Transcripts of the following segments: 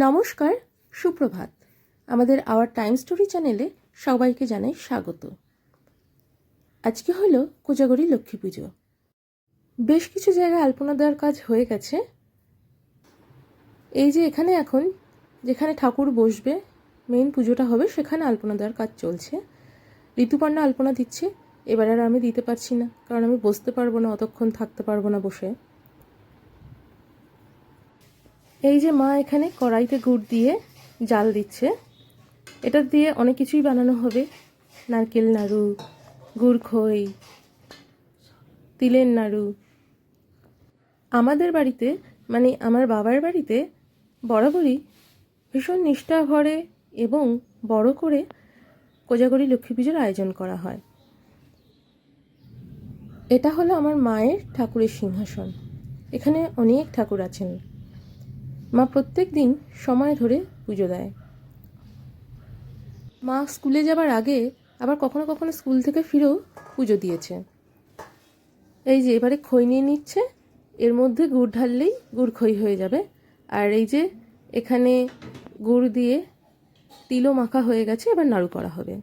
নমস্কার, সুপ্রভাত। আমাদের আওয়ার টাইম স্টোরি চ্যানেলে সবাইকে জানাই স্বাগত। আজকে হলো কোজাগরী লক্ষ্মী পুজো। বেশ কিছু জায়গায় আলপনা দেওয়ার কাজ হয়ে গেছে। এই যে এখানে এখন যেখানে ঠাকুর বসবে, মেইন পুজোটা হবে, সেখানে আলপনা দেওয়ার কাজ চলছে। ঋতুপর্ণা আলপনা দিচ্ছে। এবার আর আমি দিতে পারছি না, কারণ আমি বসতে পারবো না, অতক্ষণ থাকতে পারবো না বসে। এই যে মা এখানে কড়াইতে গুড় দিয়ে জাল দিচ্ছে। এটা দিয়ে অনেক কিছুই বানানো হবে, নারকেল নাড়ু, গুড় খই, তিলের নাড়ু। আমাদের বাড়িতে মানে আমার বাবার বাড়িতে বরাবরই ভীষণ নিষ্ঠা ভরে এবং বড় করে কোজাগরী লক্ষ্মী পুজোর আয়োজন করা হয়। এটা হলো আমার মায়ের ঠাকুরের সিংহাসন। এখানে অনেক ঠাকুর আছেন। মা প্রত্যেক দিন সময় ধরে পুজো দেয়। মা স্কুলে যাবার আগে আবার কখনো কখনো স্কুল থেকে ফিরেও পুজো দিয়েছে। এই যে এবারে খই নিয়ে নিচ্ছে, এর মধ্যে গুড় ঢাললেই গুড় খই হয়ে যাবে। আর এই যে এখানে গুড় দিয়ে তিলও মাখা হয়ে গেছে, এবার নাড়ু করা হবে।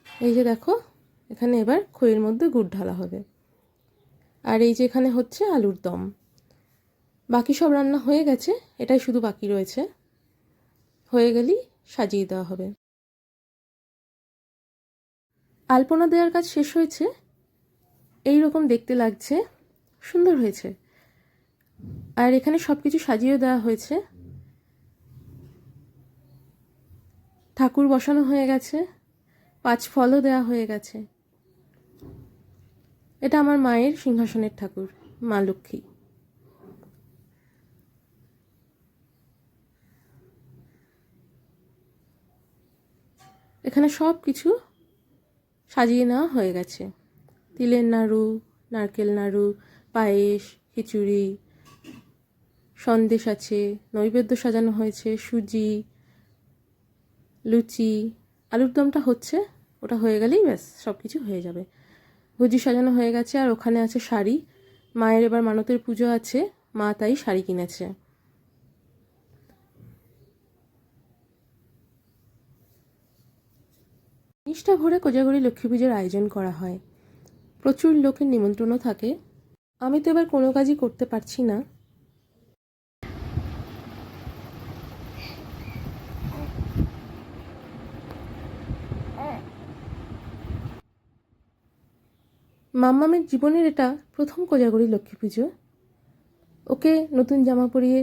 এই যে দেখো, এখানে এবার খইয়ের মধ্যে গুড় ঢালা হবে। আর এই যে এখানে হচ্ছে আলুর দম। বাকি সব রান্না হয়ে গেছে, এটাই শুধু বাকি রয়েছে। হয়ে গেলেই সাজিয়ে দেওয়া হবে। আলপনা দেওয়ার কাজ শেষ হয়েছে। এই রকম দেখতে লাগছে, সুন্দর হয়েছে। আর এখানে সব কিছু সাজিয়ে দেওয়া হয়েছে। ঠাকুর বসানো হয়ে গেছে, 5 ফলও দেওয়া হয়ে গেছে। এটা আমার মায়ের সিংহাসনের ঠাকুর, মা লক্ষ্মী। এখানে সব কিছু সাজিয়ে নেওয়া হয়ে গেছে। তিলের নাড়ু, নারকেল নাড়ু, পায়েস, খিচুড়ি, সন্দেশ আছে, নৈবেদ্য সাজানো হয়েছে, সুজি, লুচি, আলুর দমটা হচ্ছে, ওটা হয়ে গেলেই ব্যাস সব কিছু হয়ে যাবে। ভুজি সাজানো হয়ে গেছে। আর ওখানে আছে শাড়ি। মায়ের এবার মানতের পুজো আছে, মা তাই শাড়ি কিনেছে। নিষ্ঠা ভরে কোজাগরী লক্ষ্মী পুজোর আয়োজন করা হয়। প্রচুর লোকের নিমন্ত্রণও থাকে। আমি তো এবার কোনো কাজই করতে পারছি না। মাম্মামের জীবনের এটা প্রথম কোজাগরী লক্ষ্মী পুজো। ওকে নতুন জামা পরিয়ে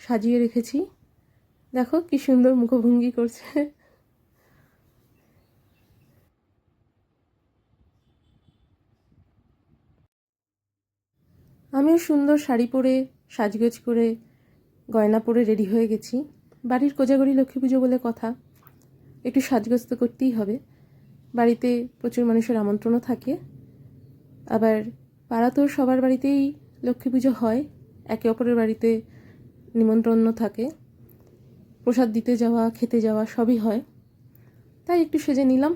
সাজিয়ে রেখেছি। দেখো কি সুন্দর মুখভঙ্গি করছে। আমিও সুন্দর শাড়ি পরে সাজগোজ করে গয়না পরে রেডি হয়ে গেছি। বাড়ির কোজাগরী লক্ষ্মী পুজো বলে কথা, একটু সাজগোজ তো করতেই হবে। বাড়িতে প্রচুর মানুষের আমন্ত্রণও থাকে। আবার পাড়া তো সবার বাড়িতেই লক্ষ্মী পুজো হয়, একে অপরের বাড়িতে নিমন্ত্রণ থাকে, প্রসাদ দিতে যাওয়া, খেতে যাওয়া সবই হয়। তাই একটু সেজে নিলাম।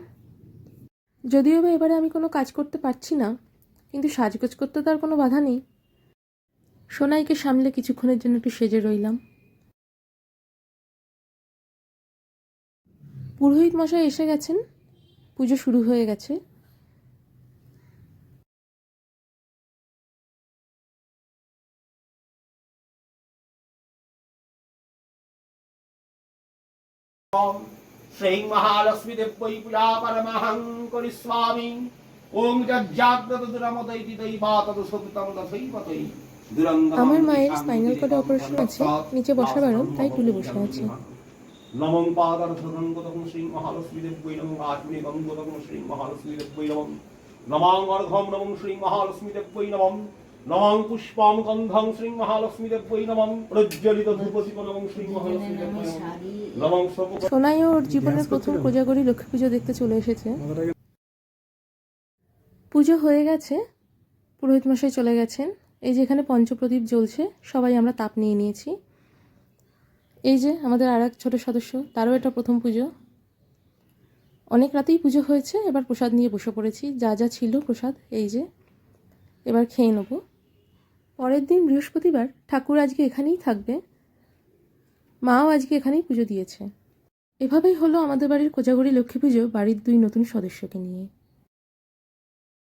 যদিও বা এবারে আমি কোনো কাজ করতে পারছি না, কিন্তু সাজগোজ করতে তো আর কোনো বাধা নেই। সোনাইকে সামলে কিছুক্ষণের জন্য একটু সেজে রইলাম। পুরোহিত মশাই এসে গেছেন, পুজো শুরু হয়ে গেছে। শ্রী মহালক্ষ্মী দেব্যই পূজা পরমহং করিষ্যামি। ওম যজ্জাগ্রত দুরমদৈতি দৈবাতদ সবিতং তথৈবতৈ দুরঙ্গমং। আমার মায়ের স্পাইনাল কর্ডে অপারেশন আছে, নিচে বসা বারণ, তাই টুলে বসে আছে। নমং পাদরথং গতং শ্রী মহালক্ষ্মী দেব্যই নমঃ আত্মনে গঙ্গতং শ্রী মহালক্ষ্মী দেব্যই নমঃ। নমং অর্ঘ্যং নমং শ্রী মহালক্ষ্মী দেব্যই নমঃ। নমং পুষ্পং গন্ধং শ্রী মহালক্ষ্মী দেব্যই নমঃ। প্রজ্বলিত ধূপদীপ নমং শ্রী মহালক্ষ্মী দেব্যই নমঃ। নমং সোনাই ওর জীবনের প্রথম কোজাগরী লক্ষ্মী পুজো দেখতে চলে এসেছে। পুজো হয়ে গেছে, পুরোহিত মশাই চলে গেছেন। এই যে এখানে পঞ্চপ্রদীপ জ্বলছে, সবাই আমরা তাপ নিয়ে নিয়েছি। এই যে আমাদের আর এক ছোটো সদস্য, তারও এটা প্রথম পুজো। অনেক রাতেই পুজো হয়েছে, এবার প্রসাদ নিয়ে বসে পড়েছি। যা যা ছিল প্রসাদ এই যে এবার খেয়ে নেব। পরের দিন বৃহস্পতিবার ঠাকুর আজকে এখানেই থাকবে। মাও আজকে এখানেই পুজো দিয়েছে। এভাবেই হলো আমাদের বাড়ির কোজাগরি লক্ষ্মী পুজো বাড়ির 2 নতুন সদস্যকে নিয়ে।